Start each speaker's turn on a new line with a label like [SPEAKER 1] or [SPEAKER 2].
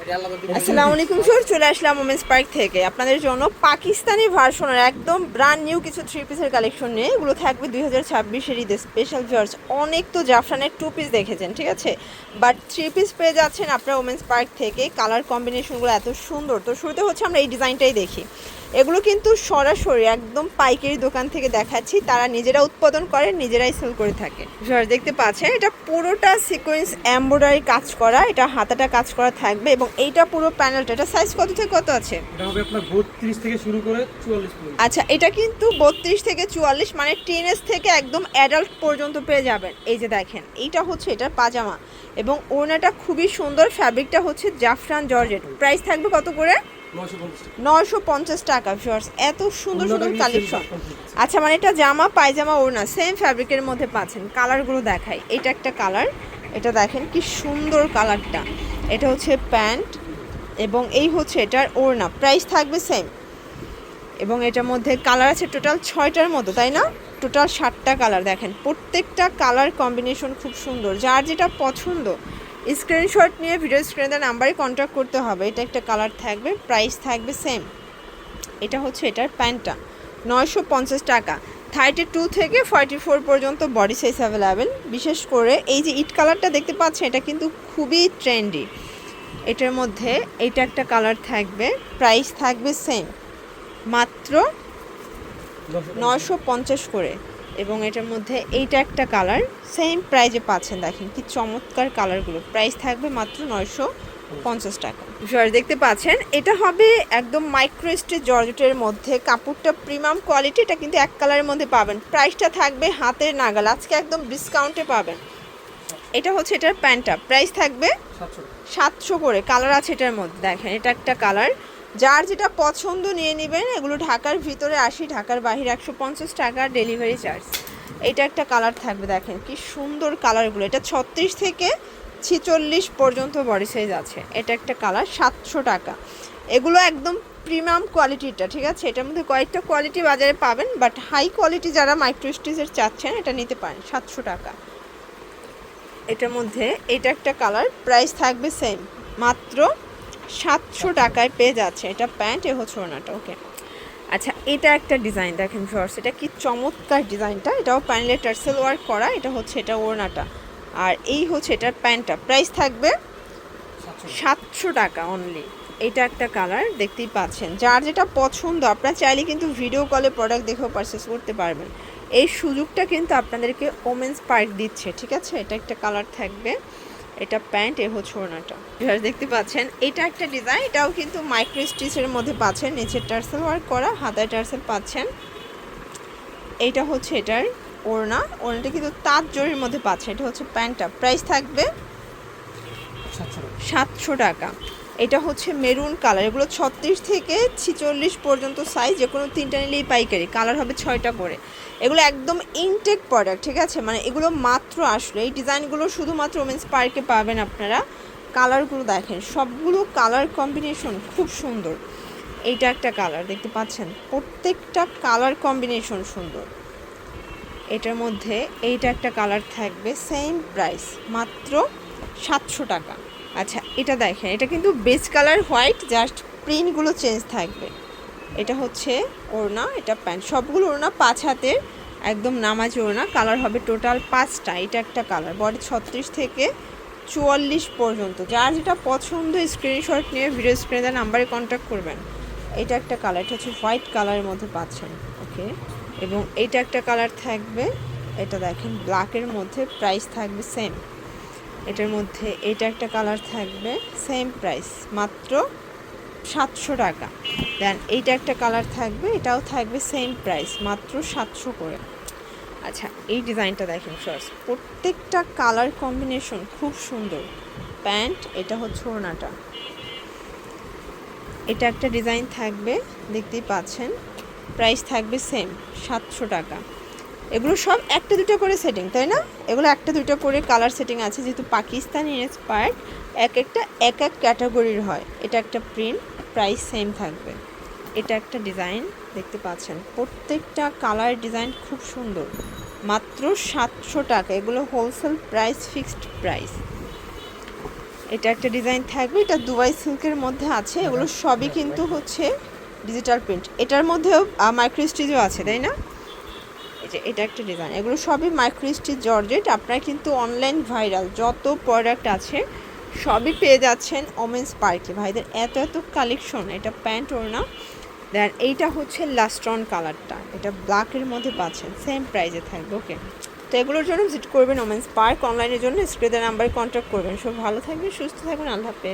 [SPEAKER 1] আসসালামু আলাইকুম স্যার, চলে আসলাম ওমেন্স পার্ক থেকে আপনাদের জন্য পাকিস্তানি ভার্সনের একদম ব্র্যান্ড নিউ কিছু থ্রি পিসের কালেকশন নিয়ে। এগুলো থাকবে 2026-এর ঈদে স্পেশাল ভিউয়ার্স। অনেক তো জাফরানের টু পিস দেখেছেন, ঠিক আছে, বাট থ্রি পিস পেয়ে যাচ্ছেন আপনারা ওমেন্স পার্ক থেকে। কালার কম্বিনেশনগুলো এত সুন্দর। তো শুরুতে হচ্ছে আমরা এই ডিজাইনটাই দেখি। এগুলো কিন্তু সরাসরি একদম পাইকারি দোকান থেকে দেখাচ্ছি, তারা নিজেরা উৎপাদন করে, নিজেরাই সেল করে থাকে। ভিউয়ার্স দেখতে পাচ্ছেন, এটা পুরোটা সিকোয়েন্স এমব্রয়ডারি কাজ করা, এটা হাতাটা কাজ করা থাকবে এবং এইটা পুরো প্যানেলটা, এটা সাইজ কত থেকে কত আছে?
[SPEAKER 2] এটা হবে আপনার 32 থেকে শুরু করে 44 পর্যন্ত।
[SPEAKER 1] আচ্ছা, এটা কিন্তু 32 থেকে 44 মানে টিনেজ থেকে একদম অ্যাডাল্ট পর্যন্ত পেয়ে যাবেন। এই যে দেখেন, এইটা হচ্ছে এটার পাজামা এবং ওড়নাটা খুবই সুন্দর। ফ্যাব্রিকটা হচ্ছে জাফরান জর্জেট। প্রাইস থাকবে কত করে? 950 টাকা। ভিউয়ার্স এত সুন্দর সুন্দর কালেকশন। আচ্ছা, মানে এটা জামা পায়জামা ওড়না সেম ফ্যাব্রিকের মধ্যে পাচ্ছেন। কালারগুলো দেখাই। এটা একটা কালার, এটা দেখেন কি সুন্দর কালারটা। এটা হচ্ছে প্যান্ট এবং এই হচ্ছে এটার ওড়না। প্রাইস থাকবে সেম এবং এটার মধ্যে কালার আছে টোটাল 6টার মতো, তাই না? টোটাল 7টা কালার। দেখেন প্রত্যেকটা কালার কম্বিনেশন খুব সুন্দর। যার যেটা পছন্দ স্ক্রিনশট নিয়ে ভিডিও স্ক্রিনে দেওয়া নাম্বারে কন্ট্যাক্ট করতে হবে। এটা একটা কালার থাকবে, প্রাইস থাকবে সেম। এটা হচ্ছে এটার প্যান্টটা, 950 টাকা। 32 থেকে 44 পর্যন্ত বডি সাইজ অ্যাভেলেবেল। বিশেষ করে এই যে ইট কালারটা দেখতে পাচ্ছেন, এটা কিন্তু খুবই ট্রেন্ডি। এটার মধ্যে এইটা একটা কালার থাকবে, প্রাইস থাকবে সেম, মাত্র 950 করে। এবং এটার মধ্যে এইটা একটা কালার সেম প্রাইজে পাচ্ছেন। দেখেন কি চমৎকার কালারগুলো। প্রাইস থাকবে মাত্র 950 টাকা। দেখতে পাচ্ছেন, এটা হবে একদম মাইক্রো স্টিচ জর্জেটের মধ্যে। কাপড়টা প্রিমিয়াম কোয়ালিটি। এটা কিন্তু এক কালারের মধ্যে পাবেন। প্রাইসটা থাকবে হাতের নাগাল, আজকে একদম ডিসকাউন্টে পাবেন। এটা হচ্ছে এটার প্যান্টটা, প্রাইস থাকবে 700 করে। কালার আছে এটার মধ্যে, দেখেন এটা একটা কালার। যার যেটা পছন্দ নিয়ে নেবেন। এগুলো ঢাকার ভিতরে 80, ঢাকার বাহিরে 150 টাকা ডেলিভারি চার্জ। এটা একটা কালার থাকবে, দেখেন কি সুন্দর কালারগুলো। এটা 36 থেকে 46 পর্যন্ত বডি সাইজ আছে। এটা একটা কালার, 700 টাকা। এগুলো একদম প্রিমিয়াম কোয়ালিটিটা, ঠিক আছে। এটার মধ্যে কয়েকটা কোয়ালিটি বাজারে পাবেন, বাট হাই কোয়ালিটি যারা মাইক্রো স্টিচের চাচ্ছেন এটা নিতে পারেন, 700 টাকা। এটার মধ্যে এটা একটা কালার, প্রাইস থাকবে সেম, মাত্র 700 টাকায় পেয়ে যাচ্ছে। এটা প্যান্ট, এ হচ্ছে ওড়নাটা। ওকে, আচ্ছা, এটা একটা ডিজাইন দেখেন শর্টস, এটা কি চমৎকার ডিজাইনটা। এটাও প্যানেলে টার্সেল ওয়ার্ক করা। এটা হচ্ছে এটা ওড়নাটা আর এই হচ্ছে এটার প্যান্টটা। প্রাইস থাকবে 700 টাকা অনলি। এটা একটা কালার দেখতেই পাচ্ছেন। যার যেটা পছন্দ আপনারা চাইলে কিন্তু ভিডিও কলে প্রোডাক্ট দেখেও পারচেস করতে পারবেন। এই সুযোগটা কিন্তু আপনাদেরকে ওমেন্স পার্ক দিচ্ছে, ঠিক আছে। এটা একটা কালার থাকবে, এটা প্যান্ট, এ হচ্ছে ওড়নাটা। দেখতে পাচ্ছেন, এটা একটা ডিজাইন। এটাও কিন্তু মাইক্রো স্টিচের মধ্যে পাচ্ছেন। নিচে টার্সেল ওয়ার্ক করা, হাতায় টার্সেল পাচ্ছেন। এইটা হচ্ছে এটার ওড়না। ওড়নাটা কিন্তু তাঁত জরির মধ্যে পাচ্ছেন। এটা হচ্ছে প্যান্টটা, প্রাইস থাকবে 700 টাকা। এটা হচ্ছে মেরুন কালার। এগুলো 36 থেকে 46 পর্যন্ত সাইজ, যে কোনো 3টা নিলেই পাইকারি। কালার হবে 6টা করে। এগুলো একদম ইনটেক প্রোডাক্ট, ঠিক আছে। মানে এগুলো মাত্র আসলে এই ডিজাইনগুলো শুধুমাত্র ওমেন্স পার্কে পাবেন আপনারা। কালারগুলো দেখেন, সবগুলো কালার কম্বিনেশন খুব সুন্দর। এইটা একটা কালার দেখতে পাচ্ছেন, প্রত্যেকটা কালার কম্বিনেশন সুন্দর। এটার মধ্যে এইটা একটা কালার থাকবে, সেম প্রাইস, মাত্র 700 টাকা। আচ্ছা, এটা দেখেন, এটা কিন্তু বেস কালার হোয়াইট, জাস্ট প্রিন্টগুলো চেঞ্জ থাকবে। এটা হচ্ছে ওড়না, এটা প্যান্ট। সবগুলো ওড়না 5 হাতের, একদম নামাজি ওড়না। কালার হবে টোটাল 5টা। এটা একটা কালার, বডি 36 থেকে 44 পর্যন্ত। যার যেটা পছন্দ স্ক্রিনশট নিয়ে ভিডিও স্ক্রিনে দেওয়া নাম্বারে কন্ট্যাক্ট করবেন। এটা একটা কালার, এটা হচ্ছে হোয়াইট কালারের মধ্যে পাচ্ছেন। ওকে, এবং এইটা একটা কালার থাকবে, এটা দেখেন ব্ল্যাকের মধ্যে। প্রাইস থাকবে সেম। এটার মধ্যে এটা একটা কালার থাকবে, সেম প্রাইস, মাত্র 700 টাকা। দেন এইটা একটা কালার থাকবে, এটাও থাকবে সেম প্রাইস, মাত্র 700 করে। আচ্ছা, এই ডিজাইনটা দেখেন শর্টস, প্রত্যেকটা কালার কম্বিনেশন খুব সুন্দর। প্যান্ট, এটা হচ্ছে ওড়নাটা। এটা একটা ডিজাইন থাকবে, দেখতেই পাচ্ছেন। প্রাইস থাকবে সেম, 700 টাকা। এগুলো সব একটা দুটো করে সেটিং, তাই না? এগুলো একটা দুটো করে কালার সেটিং আছে, যেহেতু পাকিস্তানি ইন্সপায়ার্ড, এক একটা এক এক ক্যাটাগরির হয়। এটা একটা প্রিন্ট, প্রাইস সেম থাকবে। এটা একটা ডিজাইন দেখতে পাচ্ছেন, প্রত্যেকটা কালার ডিজাইন খুব সুন্দর, মাত্র 700 টাকা। এগুলো হোলসেল প্রাইস, ফিক্সড প্রাইস। এটা একটা ডিজাইন থাকবে, এটা দুবাই সিল্কের মধ্যে আছে, এগুলো সবই কিন্তু হচ্ছে ডিজিটাল প্রিন্ট। এটার মধ্যেও মাইক্রো স্টিচও আছে, তাই না? এই যে এটা একটা ডিজাইন, এগুলো সবই মাইক্রো স্টিচ জর্জেট। আপনারা কিন্তু অনলাইন ভাইরাল যত প্রোডাক্ট আছে সবই পেয়ে যাচ্ছেন ওমেন্স পার্কে। ভাইদের এত এত কালেকশন। এটা প্যান্ট ওড়না। দেন এইটা হচ্ছে লাস্টন কালারটা, এটা ব্ল্যাকের মধ্যে পাচ্ছেন, সেম প্রাইসে থাকবে। ওকে, তো এগুলোর জন্য ভিজিট করবেন ওমেন্স পার্ক। অনলাইনের জন্য স্ক্রিনের নাম্বারে কন্ট্যাক্ট করবেন। সব ভালো থাকবেন, সুস্থ থাকবেন, আল্লাহ হাফেজ।